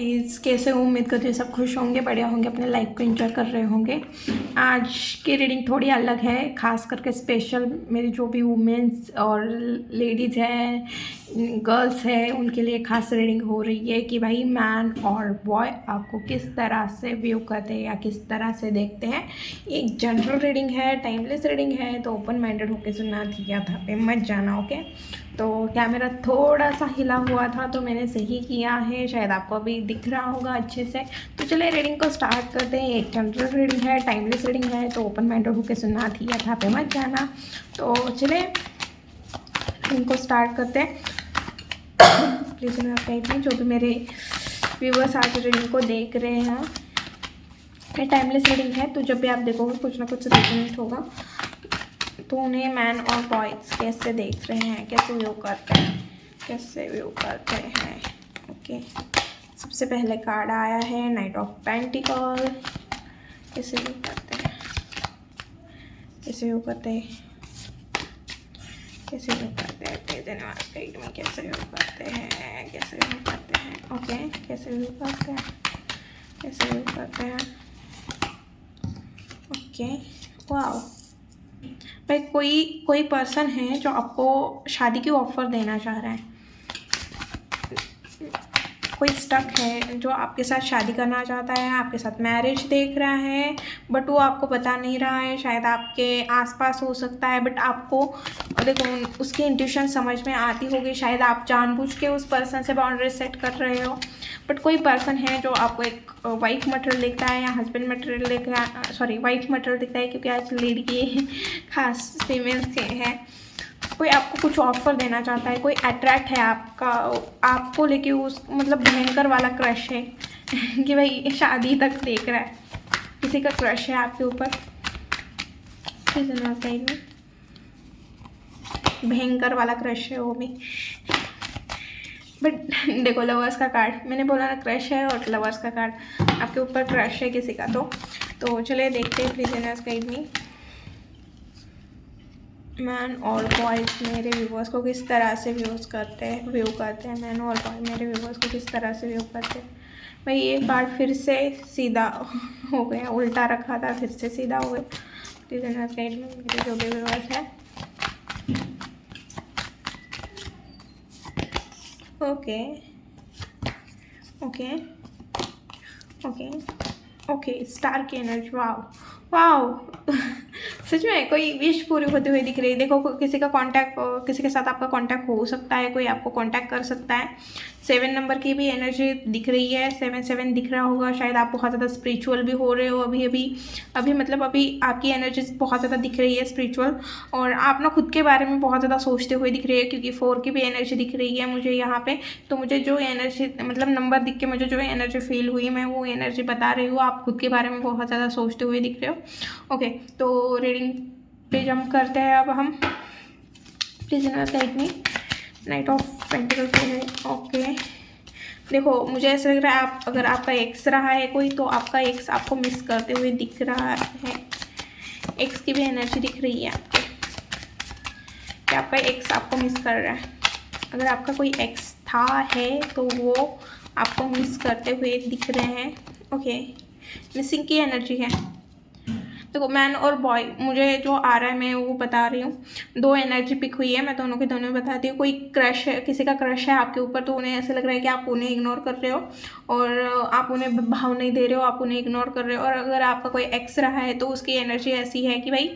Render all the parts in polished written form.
Guys, कैसे हो? उम्मीद करती हूँ सब खुश होंगे, बढ़िया होंगे, अपने लाइफ को एंजॉय कर रहे होंगे। आज की रीडिंग थोड़ी अलग है, खास करके स्पेशल मेरी जो भी वुमेंस और लेडीज़ हैं, गर्ल्स हैं, उनके लिए खास रीडिंग हो रही है कि भाई मैन और बॉय आपको किस तरह से व्यू करते हैं या किस तरह से देखते हैं। एक जनरल रीडिंग है, टाइमलेस रीडिंग है, तो ओपन माइंडेड होकर सुनना, दिया था पे मत जाना, ओके। तो कैमरा थोड़ा सा हिला हुआ था तो मैंने सही किया है, शायद आपको अभी दिख रहा होगा अच्छे से। तो चलिए रीडिंग को स्टार्ट करते हैं। एक जनरल रीडिंग है, टाइमलेस रीडिंग है, तो ओपन माइंडेड होकर सुनना, दिया था पे मत जाना। तो चलिए रीडिंग को स्टार्ट करते हैं। प्लीज़ मैं जो भी मेरे व्यूवर्स आज रीडिंग को देख रहे हैं, ये टाइमलेस रीडिंग है, तो जब भी आप देखोगे कुछ ना कुछ रेजोनेट होगा। तो उन्हें मैन और बॉयज़ कैसे देख रहे हैं, कैसे व्यू करते हैं, कैसे व्यू करते हैं, ओके। सबसे पहले कार्ड आया है नाइट ऑफ पेंटिकल। कैसे व्यू करते हैं, कैसे व्यू करते हैं, कैसे व्यू करते हैं, कैसे व्यू करते हैं, कैसे व्यू करते हैं, ओके। कैसे व्यू करते हैं, कैसे व्यू करते हैं, ओके। वाओ भाई, कोई पर्सन है जो आपको शादी की ऑफ़र देना चाह रहा है। कोई स्टक है जो आपके साथ शादी करना चाहता है, आपके साथ मैरिज देख रहा है, बट वो आपको बता नहीं रहा है। शायद आपके आसपास हो सकता है, बट आपको देखो उसकी इंट्यूशन समझ में आती होगी। शायद आप जानबूझ के उस पर्सन से बाउंड्री सेट कर रहे हो, बट कोई पर्सन है जो आपको एक वाइफ मटेरियल दिखता है या हस्बैंड मटेरियल दिख रहा है। सॉरी, वाइफ मटेरियल दिखता है क्योंकि आज लेडी की खास फीमेल्स के हैं। कोई आपको कुछ ऑफ़र देना चाहता है, कोई अट्रैक्ट है आपको लेके, उस मतलब भयंकर वाला क्रश है कि भाई शादी तक देख रहा है, किसी का क्रश है आपके ऊपर। साइड में भयंकर वाला क्रश है वो भी, बट देखो लवर्स का कार्ड, मैंने बोला ना क्रश है, और लवर्स का कार्ड आपके ऊपर क्रश है किसी का। तो चलिए देखते हैं प्लीज गाइड में मैन और बॉयज़ मेरे व्यूवर्स को किस तरह से व्यू करते हैं। मैन और बॉय मेरे व्यूवर्स को किस तरह से व्यू करते हैं। भाई ये कार्ड फिर से सीधा हो गया, उल्टा रखा था फिर से सीधा हो गया। प्लीज गाइड में मेरे जो भी व्यूवर्स हैं, okay okay okay okay. Star की एनर्जी, वाओ वाओ सच में कोई विश पूरी होती हुई दिख रही है। देखो किसी का कांटेक्ट, किसी के साथ आपका कांटेक्ट हो सकता है, कोई आपको कांटेक्ट कर सकता है। 7 नंबर की भी एनर्जी दिख रही है, 7 दिख रहा होगा। शायद आप बहुत ज़्यादा स्पिरिचुअल भी हो रहे हो अभी मतलब अभी आपकी एनर्जी बहुत ज़्यादा दिख रही है स्पिरिचुअल, और आप ना खुद के बारे में बहुत ज़्यादा सोचते हुए दिख रही है, क्योंकि 4 की भी एनर्जी दिख रही है मुझे यहाँ पे। तो मुझे जो एनर्जी मतलब नंबर दिख के मुझे जो एनर्जी फील हुई, मैं वो एनर्जी बता रही हूँ। आप खुद के बारे में बहुत ज़्यादा सोचते हुए दिख रहे हो, ओके। तो रीडिंग पे जंप करते हैं अब हम। प्लीज़ साइड में नाइट ऑफ पेंटिकल पे है, ओके। देखो मुझे ऐसा लग रहा है आप, अगर आपका एक्स रहा है कोई, तो आपका एक्स आपको मिस करते हुए दिख रहा है। एक्स की भी एनर्जी दिख रही है आपको कि आपका एक्स आपको मिस कर रहा है। अगर आपका कोई एक्स था है तो वो आपको मिस करते हुए दिख रहे हैं, ओके। मिसिंग की एनर्जी है। देखो मैन और बॉय मुझे जो आ रहा है मैं वो बता रही हूँ। 2 एनर्जी पिक हुई है, मैं दोनों के दोनों बताती हूँ। कोई क्रश है, किसी का क्रश है आपके ऊपर, तो उन्हें ऐसा लग रहा है कि आप उन्हें इग्नोर कर रहे हो और आप उन्हें भाव नहीं दे रहे हो, आप उन्हें इग्नोर कर रहे हो। और अगर आपका कोई एक्स रहा है तो उसकी एनर्जी ऐसी है कि भाई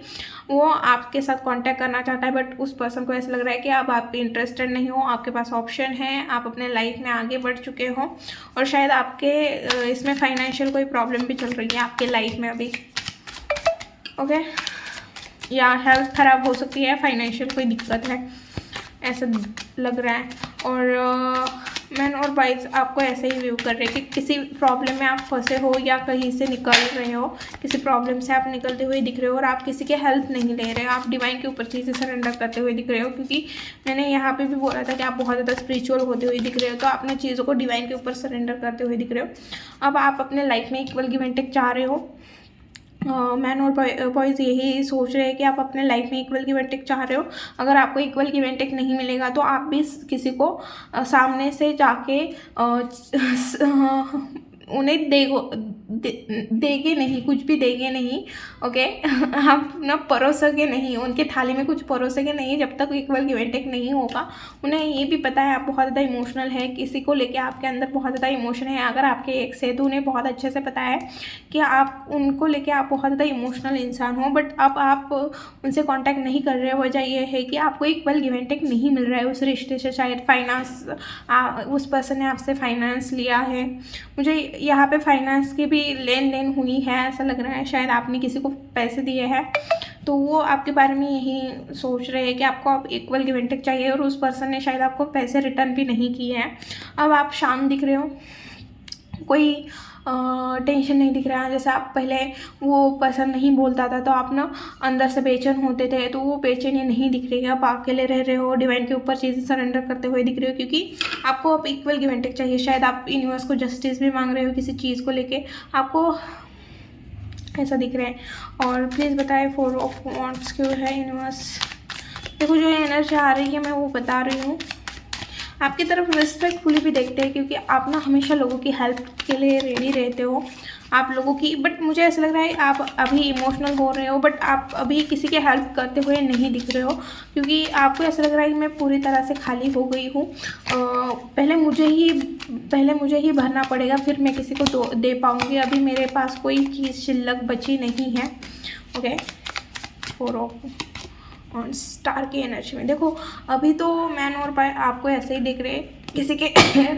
वो आपके साथ कांटेक्ट करना चाहता है, बट उस पर्सन को ऐसा लग रहा है कि अब आप इंटरेस्टेड नहीं हो, आपके पास ऑप्शन है, आप अपने लाइफ में आगे बढ़ चुके हो। और शायद आपके इसमें फाइनेंशियल कोई प्रॉब्लम भी चल रही है आपके लाइफ में अभी, ओके। या हेल्थ ख़राब हो सकती है, फाइनेंशियल कोई दिक्कत है ऐसा लग रहा है। और मैन और बॉयज़ आपको ऐसे ही व्यू कर रहे हैं कि किसी प्रॉब्लम में आप फंसे हो या कहीं से निकल रहे हो, किसी प्रॉब्लम से आप निकलते हुए दिख रहे हो और आप किसी के हेल्प नहीं ले रहे हो, आप डिवाइन के ऊपर चीज़ें सरेंडर करते हुए दिख रहे हो। क्योंकि मैंने यहाँ पे भी बोला था कि आप बहुत ज़्यादा स्पिरिचुअल होते हुए दिख रहे हो, तो आपने चीज़ों को डिवाइन के ऊपर सरेंडर करते हुए दिख रहे हो। अब आप अपने लाइफ में इक्वल गिव एंड टेक चाह रहे हो, मैन और बॉयज़ यही सोच रहे हैं कि आप अपने लाइफ में इक्वल गिव एंड टेक चाह रहे हो। अगर आपको इक्वल गिव एंड टेक नहीं मिलेगा तो आप भी किसी को सामने से जाके उन्हें देंगे नहीं, कुछ भी देंगे नहीं। ओके आप ना परोसोगे नहीं, उनके थाली में कुछ परोसोगे नहीं जब तक इक्वल गिव एंड टेक नहीं होगा। उन्हें ये भी पता है आप बहुत ज़्यादा इमोशनल है, किसी को लेके आपके अंदर बहुत ज़्यादा इमोशन है। अगर आपके एक्स है तो उन्हें बहुत अच्छे से पता है कि आप उनको लेके आप बहुत ज़्यादा इमोशनल इंसान हो, बट अब आप उनसे कांटेक्ट नहीं कर रहे हो। वजह यह है कि आपको इक्वल गिव एंड टेक नहीं मिल रहा है उस रिश्ते से। शायद फाइनेंस, उस पर्सन ने आपसे फाइनेंस लिया है। मुझे यहाँ पे फाइनेंस की भी लेन देन हुई है ऐसा लग रहा है। शायद आपने किसी को पैसे दिए हैं तो वो आपके बारे में यही सोच रहे हैं कि आपको अब इक्वल गिव एंड टेक चाहिए, और उस पर्सन ने शायद आपको पैसे रिटर्न भी नहीं किए हैं। अब आप शांत दिख रहे हो, कोई टेंशन नहीं दिख रहा है। जैसे आप पहले वो पर्सन नहीं बोलता था तो आप ना अंदर से बेचैन होते थे, तो वो बेचैनी नहीं दिख रही है। आप अकेले रह रहे हो, डिवाइन के ऊपर चीज़ें सरेंडर करते हुए दिख रहे हो, क्योंकि आपको अब इक्वल गिव एंड टेक चाहिए। शायद आप यूनिवर्स को जस्टिस भी मांग रहे हो किसी चीज़ को लेके, आपको ऐसा दिख रहा है। और प्लीज़ बताएं 4 ऑफ वांड्स क्यों है यूनिवर्स। देखो जो एनर्जी आ रही है मैं वो बता रही हूँ। आपकी तरफ रिस्पेक्टफुली भी देखते हैं, क्योंकि आप ना हमेशा लोगों की हेल्प के लिए रेडी रहते हो आप लोगों की। बट मुझे ऐसा लग रहा है आप अभी इमोशनल हो रहे हो, बट आप अभी किसी के हेल्प करते हुए नहीं दिख रहे हो, क्योंकि आपको ऐसा लग रहा है कि मैं पूरी तरह से खाली हो गई हूँ। पहले मुझे ही भरना पड़ेगा, फिर मैं किसी को दे पाऊँगी। अभी मेरे पास कोई चीज़ शिल्लक बची नहीं है। ओके 4 ऑफ और स्टार की एनर्जी में देखो, अभी तो मैन और बॉय आपको ऐसे ही देख रहे हैं। किसी के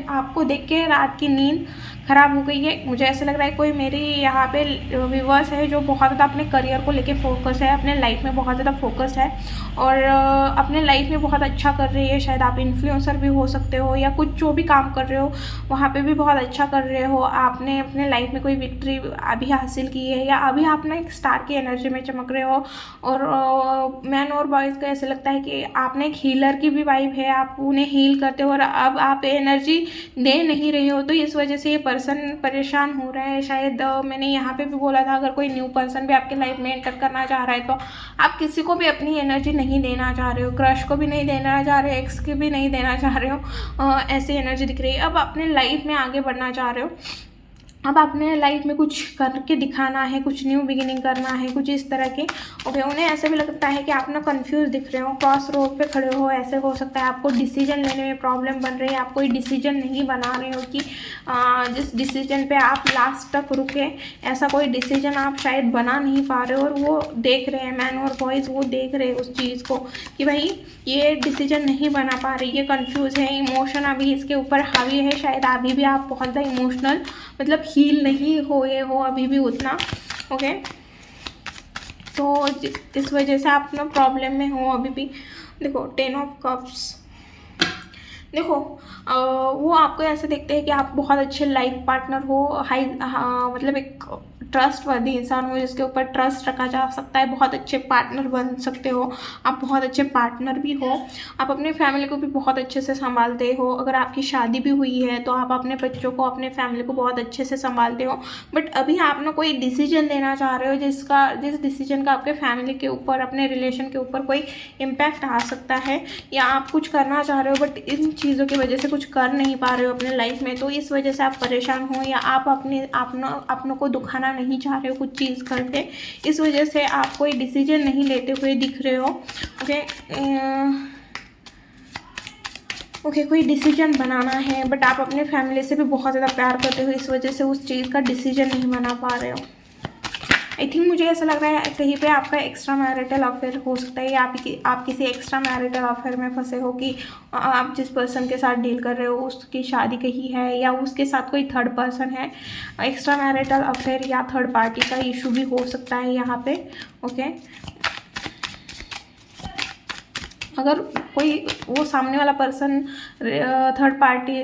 आपको देख के रात की नींद ख़राब हो गई है। मुझे ऐसा लग रहा है कोई मेरी यहाँ पे व्यूवर्स है जो बहुत ज़्यादा अपने करियर को लेके फोकस है, अपने लाइफ में बहुत ज़्यादा फोकस है और अपने लाइफ में बहुत अच्छा कर रही है। शायद आप इन्फ्लुएंसर भी हो सकते हो, या कुछ जो भी काम कर रहे हो वहाँ पे भी बहुत अच्छा कर रहे हो। आपने अपने लाइफ में कोई विक्ट्री अभी हासिल की है, या अभी आप ना एक स्टार की एनर्जी में चमक रहे हो। और मैन और बॉयज़ को ऐसे लगता है कि आपने एक हीलर की भी वाइब है, आप उन्हें हील करते हो और अब आप एनर्जी दे नहीं रहे हो, तो इस वजह से ये पर्सन परेशान हो रहा है। शायद मैंने यहाँ पे भी बोला था अगर कोई न्यू पर्सन भी आपके लाइफ में एंटर करना चाह रहा है तो आप किसी को भी अपनी एनर्जी नहीं देना चाह रहे हो, क्रश को भी नहीं देना चाह रहे हो, एक्स की भी नहीं देना चाह रहे हो। ऐसी एनर्जी दिख रही है। अब अपने लाइफ में आगे बढ़ना चाह रहे हो, अब अपने लाइफ में कुछ करके दिखाना है, कुछ न्यू बिगिनिंग करना है, कुछ इस तरह के। ओके उन्हें ऐसे भी लगता है कि आप ना कंफ्यूज दिख रहे हो, क्रॉस रोड पे खड़े हो। ऐसे हो सकता है आपको डिसीजन लेने में प्रॉब्लम बन रही है, आप कोई डिसीजन नहीं बना रहे हो कि जिस डिसीजन पे आप लास्ट तक रुके, ऐसा कोई डिसीजन आप शायद बना नहीं पा रहे हो। और वो देख रहे हैं, मैन और बॉयज़ वो देख रहे हैं उस चीज़ को कि भाई ये डिसीजन नहीं बना पा रही, ये कंफ्यूज है, इमोशन अभी इसके ऊपर हावी है। शायद अभी भी आप बहुत ज़्यादा इमोशनल मतलब हील नहीं हुए हो अभी भी उतना। ओके तो इस वजह से आप ना प्रॉब्लम में हो अभी भी। देखो 10 ऑफ कप्स, देखो वो आपको ऐसे देखते हैं कि आप बहुत अच्छे लाइफ पार्टनर हो, मतलब एक ट्रस्टवर्दी इंसान हो जिसके ऊपर ट्रस्ट रखा जा सकता है, बहुत अच्छे पार्टनर बन सकते हो, आप बहुत अच्छे पार्टनर भी हो। आप अपने फैमिली को भी बहुत अच्छे से संभालते हो। अगर आपकी शादी भी हुई है तो आप अपने बच्चों को, अपने फैमिली को बहुत अच्छे से संभालते हो। बट अभी आप ना कोई डिसीजन लेना चाह रहे हो जिस डिसीजन का आपके फैमिली के ऊपर, अपने रिलेशन के ऊपर कोई इम्पैक्ट आ सकता है, या आप कुछ करना चाह रहे हो बट इन चीज़ों की वजह से कुछ कर नहीं पा रहे हो अपने लाइफ में, तो इस वजह से आप परेशान हो, या आप अपनों को दुखाना नहीं चाह रहे हो कुछ चीज़ करके, इस वजह से आप कोई डिसीजन नहीं लेते हुए दिख रहे हो। ओके कोई डिसीजन बनाना है बट आप अपने फैमिली से भी बहुत ज़्यादा प्यार करते हो, इस वजह से उस चीज़ का डिसीजन नहीं बना पा रहे हो। आई थिंक मुझे ऐसा लग रहा है कहीं पे आपका एक्स्ट्रा मैरिटल अफेयर हो सकता है, या आप किसी एक्स्ट्रा मैरिटल अफेयर में फंसे हो कि आप जिस पर्सन के साथ डील कर रहे हो उसकी शादी कहीं है, या उसके साथ कोई थर्ड पर्सन है। एक्स्ट्रा मैरिटल अफेयर या थर्ड पार्टी का इशू भी हो सकता है यहाँ पे। ओके अगर कोई वो सामने वाला पर्सन थर्ड पार्टी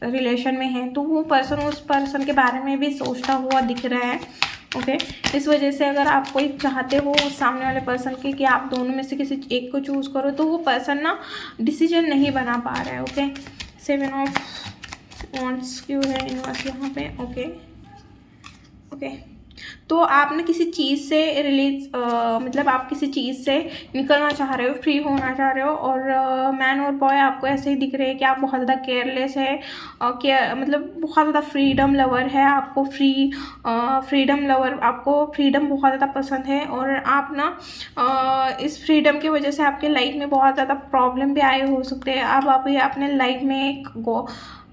रिलेशन में है तो वो पर्सन उस पर्सन के बारे में भी सोचता हुआ दिख रहा है। ओके इस वजह से अगर आप कोई चाहते हो उस सामने वाले पर्सन के कि आप दोनों में से किसी एक को चूज़ करो, तो वो पर्सन ना डिसीजन नहीं बना पा रहा है। ओके 7 ऑफ वांड्स क्यों है यूनिवर्स यहाँ पे। ओके तो आप ना किसी चीज़ से मतलब आप किसी चीज़ से निकलना चाह रहे हो, फ्री होना चाह रहे हो, और मैन और बॉय आपको ऐसे ही दिख रहे हैं कि आप बहुत ज़्यादा केयरलेस है, मतलब बहुत ज़्यादा फ्रीडम लवर है, आपको फ्रीडम लवर, आपको फ्रीडम बहुत ज़्यादा पसंद है। और आप ना इस फ्रीडम की वजह से आपके लाइफ में बहुत ज़्यादा प्रॉब्लम भी आए हो सकते हैं। आप अभी अपने लाइफ में एक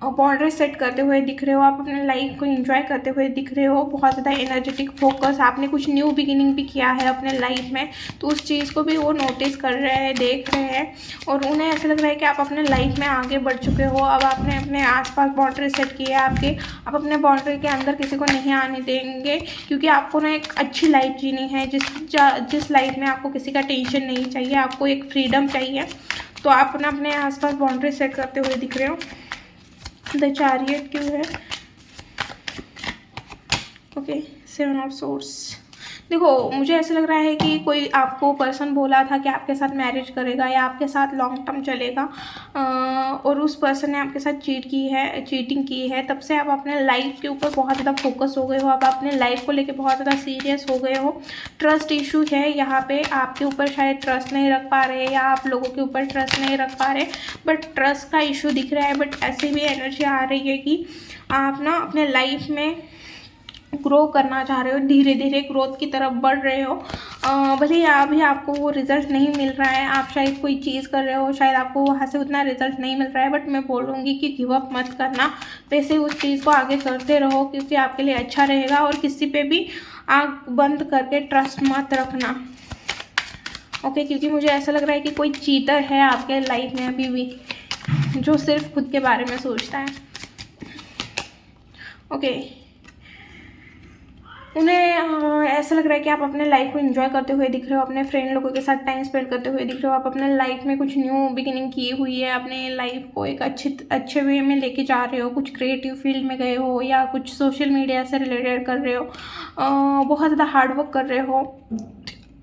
बाउंड्री सेट करते हुए दिख रहे हो, आप अपने लाइफ को एंजॉय करते हुए दिख रहे हो, बहुत ज़्यादा एनर्जेटिक फोकस, आपने कुछ न्यू बिगिनिंग भी किया है अपने लाइफ में, तो उस चीज़ को भी वो नोटिस कर रहे हैं, देख रहे हैं, और उन्हें ऐसा लग रहा है कि आप अपने लाइफ में आगे बढ़ चुके हो। अब आपने अपने आसपास बाउंड्री सेट की है आप अपने बाउंड्री के अंदर किसी को नहीं आने देंगे, क्योंकि आपको ना एक अच्छी लाइफ जीनी है, जिस लाइफ में आपको किसी का टेंशन नहीं चाहिए, आपको एक फ्रीडम चाहिए। तो आप ना अपने आसपास बाउंड्री सेट करते हुए दिख रहे हो। द चैरियट क्यों है? Okay, 7 of source. देखो, मुझे ऐसा लग रहा है कि कोई आपको पर्सन बोला था कि आपके साथ मैरिज करेगा या आपके साथ लॉन्ग टर्म चलेगा, और उस पर्सन ने आपके साथ चीटिंग की है। तब से आप अपने लाइफ के ऊपर बहुत ज़्यादा फोकस हो गए हो, आप अपने लाइफ को लेके बहुत ज़्यादा सीरियस हो गए हो। ट्रस्ट इशू है यहाँ पे, आपके ऊपर शायद ट्रस्ट नहीं रख पा रहे, या आप लोगों के ऊपर ट्रस्ट नहीं रख पा रहे, बट ट्रस्ट का इशू दिख रहा है। बट ऐसी भी एनर्जी आ रही है कि आप ना अपने लाइफ में ग्रो करना चाह रहे हो, धीरे धीरे ग्रोथ की तरफ बढ़ रहे हो। भले ही अभी आपको वो रिज़ल्ट नहीं मिल रहा है, आप शायद कोई चीज़ कर रहे हो, शायद आपको वहाँ से उतना रिज़ल्ट नहीं मिल रहा है, बट मैं बोलूँगी कि गिव अप मत करना, वैसे उस चीज़ को आगे करते रहो, क्योंकि आपके लिए अच्छा रहेगा। और किसी पे भी आँख बंद करके ट्रस्ट मत रखना, ओके, क्योंकि मुझे ऐसा लग रहा है कि कोई चीटर है आपके लाइफ में अभी भी, जो सिर्फ खुद के बारे में सोचता है। ओके, उन्हें ऐसा लग रहा है कि आप अपने लाइफ को एंजॉय करते हुए दिख रहे हो, अपने फ्रेंड लोगों के साथ टाइम स्पेंड करते हुए दिख रहे हो, आप अपने लाइफ में कुछ न्यू बिगिनिंग की हुई है, अपने लाइफ को एक अच्छे वे में लेके जा रहे हो, कुछ क्रिएटिव फील्ड में गए हो, या कुछ सोशल मीडिया से रिलेटेड कर रहे हो, बहुत ज़्यादा हार्डवर्क कर रहे हो,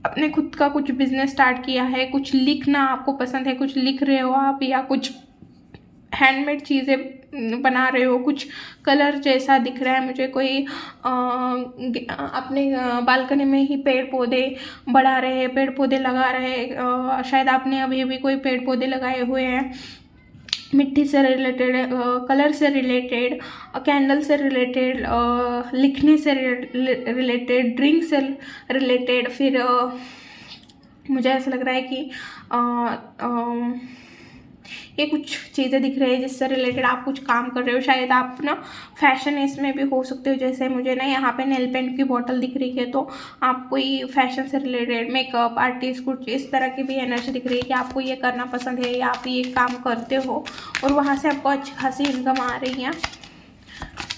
अपने खुद का कुछ बिजनेस स्टार्ट किया है, कुछ लिखना आपको पसंद है, कुछ लिख रहे हो आप, या कुछ हैंडमेड चीज़ें बना रहे हो, कुछ कलर जैसा दिख रहा है मुझे, कोई अपने बालकनी में ही पेड़ पौधे बढ़ा रहे हैं, पेड़ पौधे लगा रहे हैं, शायद आपने अभी भी कोई पेड़ पौधे लगाए हुए हैं, मिट्टी से रिलेटेड, कलर से रिलेटेड, कैंडल से रिलेटेड, लिखने से रिलेटेड, ड्रिंक से रिलेटेड, फिर मुझे ऐसा लग रहा है कि ये कुछ चीज़ें दिख रही है जिससे रिलेटेड आप कुछ काम कर रहे हो। शायद आप ना फैशन इसमें भी हो सकते हो, जैसे मुझे ना यहाँ पे नेल पेंट की बोतल दिख रही है, तो आप कोई फैशन से रिलेटेड, मेकअप आर्टिस्ट, कुछ इस तरह की भी एनर्जी दिख रही है कि आपको ये करना पसंद है, या आप ये काम करते हो और वहाँ से आपको अच्छी खासी इनकम आ रही है।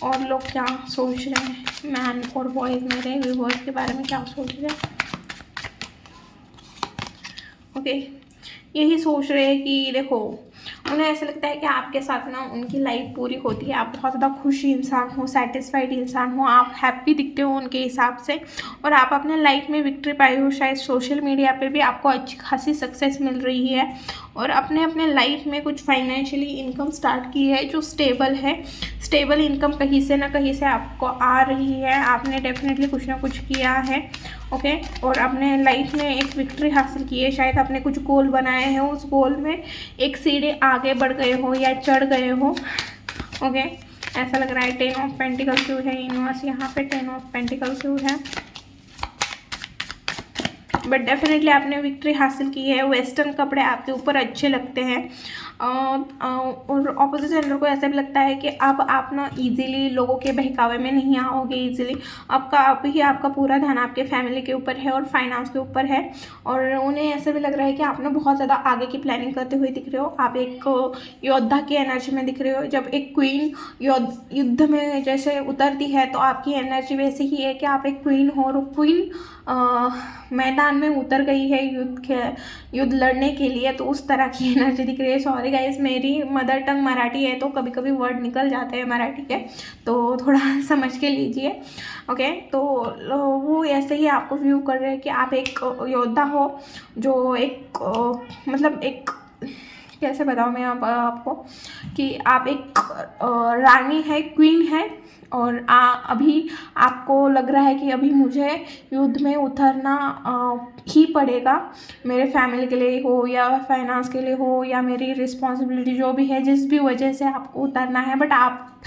और लोग क्या सोच रहे हैं, मैन और बॉयज़ मेरे व्यूवर्स के बारे में क्या सोच रहे हैं? ओके, यही सोच रहे हैं कि देखो, उन्हें ऐसा लगता है कि आपके साथ ना उनकी लाइफ पूरी होती है, आप बहुत ज़्यादा खुश इंसान हो, सेटिस्फाइड इंसान हो, आप हैप्पी दिखते हो उनके हिसाब से, और आप अपने लाइफ में विक्ट्री पाई हो। शायद सोशल मीडिया पे भी आपको अच्छी खासी सक्सेस मिल रही है, और अपने लाइफ में कुछ फाइनेंशियली इनकम स्टार्ट की है जो स्टेबल है। स्टेबल इनकम कहीं से ना कहीं से आपको आ रही है, आपने डेफिनेटली कुछ ना कुछ किया है, ओके, और अपने लाइफ में एक विक्ट्री हासिल की है। शायद आपने कुछ गोल बनाए हैं, उस गोल में एक सीढ़ी आगे बढ़ गए हो या चढ़ गए हो, ओके, ऐसा लग रहा है। 10 ऑफ पेंटिकल क्यों है यूनिवर्स यहाँ पे? 10 ऑफ पेंटिकल क्यों है? बट डेफिनेटली आपने विक्ट्री हासिल की है। वेस्टर्न कपड़े आपके ऊपर अच्छे लगते हैं, और ऑपोजिट जेंडर को ऐसा भी लगता है कि अब आप ना इजीली लोगों के बहकावे में नहीं आओगे इजीली। आपका पूरा ध्यान आपके फैमिली के ऊपर है और फाइनेंस के ऊपर है, और उन्हें ऐसा भी लग रहा है कि आप ना बहुत ज़्यादा आगे की प्लानिंग करते हुए दिख रहे हो। आप एक योद्धा की एनर्जी में दिख रहे हो। जब एक क्वीन युद्ध में जैसे उतरती है तो आपकी एनर्जी वैसे ही है कि आप एक क्वीन हो, और क्वीन मैदान में उतर गई है युद्ध लड़ने के लिए, तो उस तरह की एनर्जी दिख रही है। सॉरी गाइस, मेरी मदर टंग मराठी है तो कभी कभी वर्ड निकल जाते हैं मराठी के, तो थोड़ा समझ के लीजिए, ओके। तो वो ऐसे ही आपको व्यू कर रहे हैं कि आप एक योद्धा हो जो एक मतलब एक कैसे बताऊँ मैं आपको कि आप एक रानी है, क्वीन है, और अभी आपको लग रहा है कि अभी मुझे युद्ध में उतरना ही पड़ेगा, मेरे फैमिली के लिए हो या फाइनेंस के लिए हो या मेरी रिस्पॉन्सिबिलिटी जो भी है, जिस भी वजह से आपको उतरना है, बट आप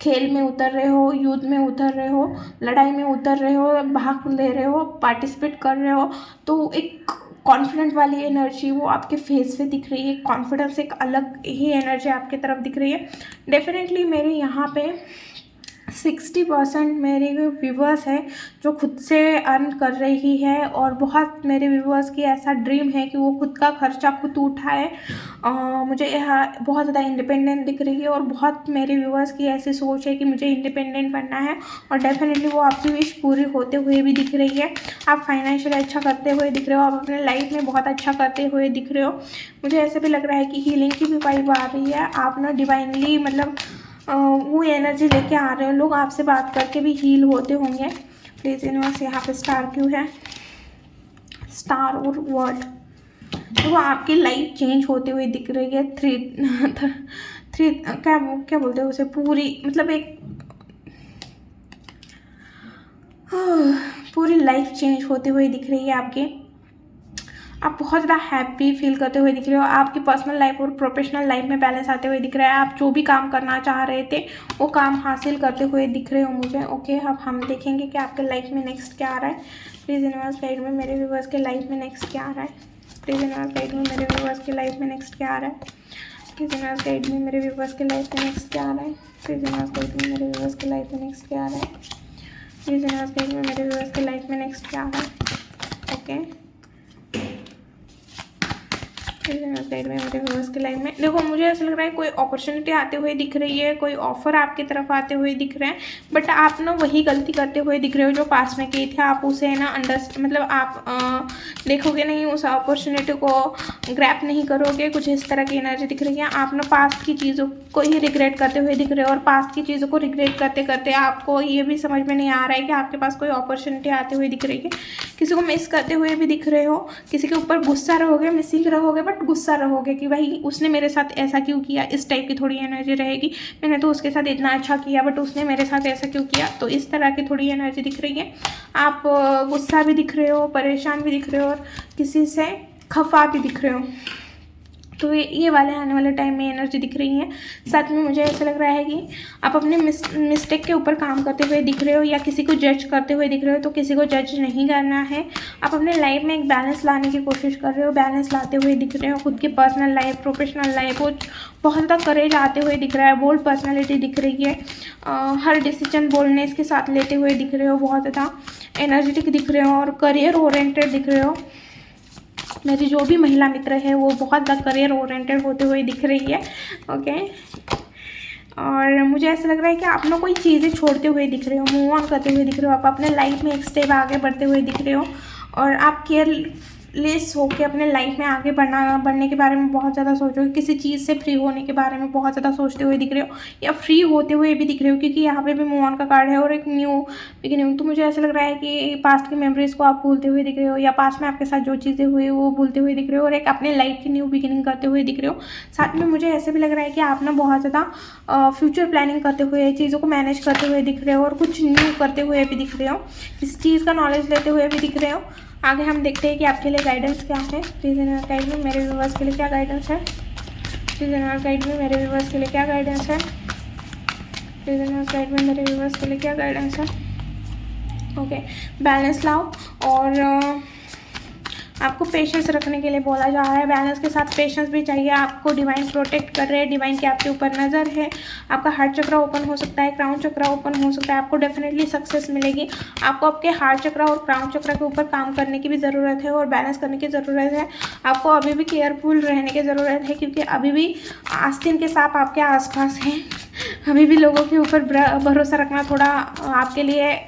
खेल में उतर रहे हो, युद्ध में उतर रहे हो, लड़ाई में उतर रहे हो, भाग ले रहे हो, पार्टिसिपेट कर रहे हो। तो एक कॉन्फिडेंट वाली एनर्जी वो आपके फेस पे दिख रही है, कॉन्फिडेंस एक अलग ही एनर्जी आपकी तरफ दिख रही है। डेफिनेटली मेरे यहाँ पे 60% मेरे व्यूवर्स है जो खुद से अर्न कर रही है, और बहुत मेरे व्यूवर्स की ऐसा ड्रीम है कि वो खुद का खर्चा खुद उठाए। मुझे यहाँ बहुत ज़्यादा इंडिपेंडेंट दिख रही है, और बहुत मेरे व्यूवर्स की ऐसी सोच है कि मुझे इंडिपेंडेंट बनना है, और डेफिनेटली वो आपकी विश पूरी होते हुए भी दिख रही है। आप फाइनेंशियल अच्छा करते हुए दिख रहे हो, आप अपने लाइफ में बहुत अच्छा करते हुए दिख रहे हो। मुझे ऐसे भी लग रहा है कि हीलिंग की भी वाइब आ रही है, आप ना डिवाइनली मतलब वो एनर्जी लेके आ रहे हो, लोग आपसे बात करके भी हील होते होंगे। प्लीज़ यूनिवर्स यहाँ पे स्टार क्यों है, स्टार और वर्ल्ड, तो आपकी लाइफ चेंज होते हुए दिख रही है। थ्री क्या बोलते हैं उसे, पूरी मतलब एक पूरी लाइफ चेंज होते हुए दिख रही है आपकी। आप बहुत ज़्यादा हैप्पी फील करते हुए दिख रहे हो, आपकी पर्सनल लाइफ और प्रोफेशनल लाइफ में बैलेंस आते हुए दिख रहा है। आप जो भी काम करना चाह रहे थे वो काम हासिल करते हुए दिख रहे हो मुझे। ओके, अब हम देखेंगे कि आपके लाइफ में नेक्स्ट क्या आ रहा है। प्लीज़ यूनिवर्स गाइड में मेरे व्यूवर्स के लाइफ में नेक्स्ट क्या आ रहा है। प्लीज़ यूनिवर्स गाइड में मेरे व्यूवर्स के लाइफ में नेक्स्ट क्या आ रहा है। प्लीज़ यूनिवर्स गाइड में मेरे व्यूवर्स के लाइफ में नेक्स्ट क्या आ रहा है। प्लीज़ यूनिवर्स गाइड में मेरे व्यूवर्स के लाइफ में नेक्स्ट क्या आ रहा है। प्लीज़ यूनिवर्स गाइड में मेरे व्यूवर्स के लाइफ में नेक्स्ट क्या आ रहा है। ओके, साइड में मेरे व्यूअर्स की लाइफ में देखो, मुझे ऐसा लग रहा है कोई अपॉर्चुनिटी आते हुए दिख रही है, कोई ऑफर आपकी तरफ आते हुए दिख रहे हैं, बट आप ना वही गलती करते हुए दिख रहे हो जो पास में की थी। आप उसे ना मतलब आप देखोगे नहीं, उस अपॉर्चुनिटी को ग्रैप नहीं करोगे। कुछ इस तरह की एनर्जी दिख रही है। आप ना पास्ट की चीज़ों को ही रिग्रेट करते हुए दिख रहे हो, और पास्ट की चीज़ों को रिग्रेट करते करते आपको ये भी समझ में नहीं आ रहा है कि आपके पास कोई अपॉर्चुनिटी आते हुए दिख रही है। किसी को मिस करते हुए भी दिख रहे हो, किसी के ऊपर गुस्सा रहोगे, मिसिंग रहोगे, बट गुस्सा रहोगे कि भाई उसने मेरे साथ ऐसा क्यों किया। इस टाइप की थोड़ी एनर्जी रहेगी। मैंने तो उसके साथ इतना अच्छा किया, बट उसने मेरे साथ ऐसा क्यों किया। तो इस तरह की थोड़ी एनर्जी दिख रही है। आप गुस्सा भी दिख रहे हो, परेशान भी दिख रहे हो, और किसी से खफा भी दिख रहे हो। तो ये वाले आने वाले टाइम में एनर्जी दिख रही है। साथ में मुझे ऐसा लग रहा है कि आप अपने मिस्टेक के ऊपर काम करते हुए दिख रहे हो, या किसी को जज करते हुए दिख रहे हो। तो किसी को जज नहीं करना है। आप अपने लाइफ में एक बैलेंस लाने की कोशिश कर रहे हो, बैलेंस लाते हुए दिख रहे हो। खुद की पर्सनल लाइफ, प्रोफेशनल लाइफ, वो बहुत ज़्यादा करेज आते हुए दिख रहा है। बोल्ड पर्सनैलिटी दिख रही है। हर डिसीजन बोल्डनेस के साथ लेते हुए दिख रहे हो। बहुत ज़्यादा एनर्जेटिक दिख रहे हो, और करियर ओरिएंटेड दिख रहे हो। मेरी जो भी महिला मित्र है वो बहुत ज़्यादा करियर ओरिएंटेड होते हुए दिख रही है। ओके, और मुझे ऐसा लग रहा है कि आप लोग कोई चीज़ें छोड़ते हुए दिख रहे हो, मूव ऑन करते हुए दिख रहे हो। आप अपने लाइफ में एक स्टेप आगे बढ़ते हुए दिख रहे हो, और आप केयरलेस होकर अपने लाइफ में आगे बढ़ने के बारे में बहुत ज़्यादा सोचो। किसी चीज़ से फ्री होने के बारे में बहुत ज़्यादा सोचते हुए दिख रहे हो, या फ्री होते हुए भी दिख रहे हो, क्योंकि यहाँ पे भी मूव ऑन का कार्ड है और एक न्यू बिगिनिंग। तो मुझे ऐसा लग रहा है कि पास्ट की मेमोरीज को आप भूलते हुए दिख रहे हो, या पास्ट में आपके साथ जो चीज़ें हुई वो भूलते हुए दिख रहे हो, और एक अपने लाइफ की न्यू बिगिनिंग करते हुए दिख रहे हो। साथ में मुझे ऐसे भी लग रहा है कि आप ना बहुत ज़्यादा फ्यूचर प्लानिंग करते हुए, चीज़ों को मैनेज करते हुए दिख रहे हो, और कुछ न्यू करते हुए भी दिख रहे हो, इस चीज़ का नॉलेज लेते हुए भी दिख रहे हो। आगे हम देखते हैं कि आपके लिए गाइडेंस क्या है। प्लीज़ यूनिवर्स गाइड में मेरे व्यूवर्स के लिए क्या गाइडेंस है। प्लीज़ यूनिवर्स गाइड में मेरे व्यूवर्स के लिए क्या गाइडेंस है। प्लीज़ यूनिवर्स गाइड में मेरे व्यूवर्स के लिए क्या गाइडेंस है। ओके, बैलेंस लाओ, और आपको पेशेंस रखने के लिए बोला जा रहा है। बैलेंस के साथ पेशेंस भी चाहिए। आपको डिवाइन प्रोटेक्ट कर रहे हैं, डिवाइन की आपके ऊपर नज़र है। आपका हार्ट चक्र ओपन हो सकता है, क्राउन चक्र ओपन हो सकता है। आपको डेफिनेटली सक्सेस मिलेगी। आपको आपके हार्ट चक्र और क्राउन चक्र के ऊपर काम करने की भी ज़रूरत है, और बैलेंस करने की ज़रूरत है। आपको अभी भी केयरफुल रहने की ज़रूरत है, क्योंकि अभी भी आस्तीन के सांप आपके आसपास हैं। अभी भी लोगों के ऊपर भरोसा रखना थोड़ा आपके लिए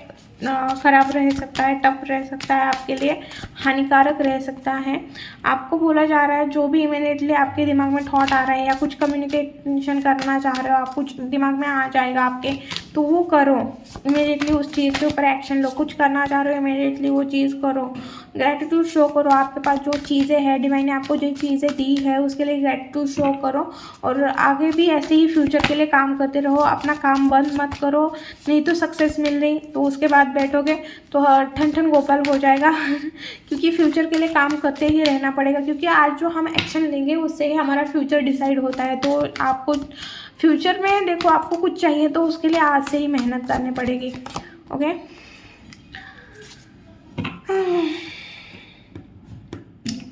ख़राब रह सकता है, टफ रह सकता है, आपके लिए हानिकारक रह सकता है। आपको बोला जा रहा है जो भी इमीडिएटली आपके दिमाग में थॉट आ रहा है, या कुछ कम्युनिकेशन करना चाह रहे हो आप, कुछ दिमाग में आ जाएगा आपके, तो वो करो इमीडिएटली। उस चीज़ के ऊपर एक्शन लो। कुछ करना चाह रहे हो इमीडिएटली वो चीज़ करो। ग्रैटिट्यूड शो करो, आपके पास जो चीज़ें हैं, डिवाइन ने आपको जो चीज़ें दी है उसके लिए ग्रैटिट्यूड शो करो, और आगे भी ऐसे ही फ्यूचर के लिए काम करते रहो, अपना काम बंद मत करो। नहीं तो सक्सेस मिल रही तो उसके बाद बैठोगे तो ठन ठन गोपाल हो जाएगा क्योंकि फ्यूचर के लिए काम करते ही रहना पड़ेगा, क्योंकि आज जो हम एक्शन लेंगे उससे ही हमारा फ्यूचर डिसाइड होता है। तो आपको फ्यूचर में देखो, आपको कुछ चाहिए तो उसके लिए आज से ही मेहनत करनी पड़ेगी। ओके,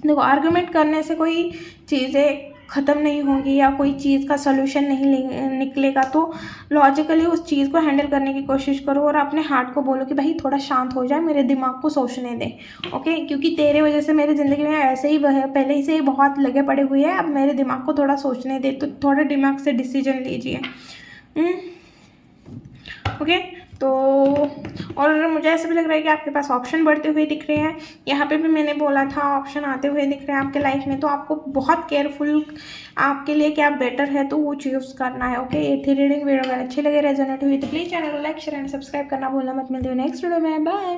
देखो आर्गुमेंट करने से कोई चीज़ें ख़त्म नहीं होगी या कोई चीज़ का सलूशन नहीं निकलेगा, तो लॉजिकली उस चीज़ को हैंडल करने की कोशिश करो और अपने हार्ट को बोलो कि भाई थोड़ा शांत हो जाए, मेरे दिमाग को सोचने दे। ओके, क्योंकि तेरे वजह से मेरी ज़िंदगी में ऐसे ही पहले ही से ही बहुत लगे पड़े हुए हैं, अब मेरे दिमाग को थोड़ा सोचने दे, तो थोड़ा दिमाग से डिसीजन लीजिए। ओके, तो और मुझे ऐसा भी लग रहा है कि आपके पास ऑप्शन बढ़ते हुए दिख रहे हैं। यहाँ पे भी मैंने बोला था ऑप्शन आते हुए दिख रहे हैं आपके लाइफ में, तो आपको बहुत केयरफुल आपके लिए क्या बेटर है तो वो चूज़ करना है। ओके, ये थी रीडिंग। वीडियो अगर अच्छी लगे, रेजोनेट हुई तो प्लीज़ चैनल को लाइक शेयर एंड सब्सक्राइब करना भूलना मत। मिलते हुए नेक्स्ट वीडियो में, बाय।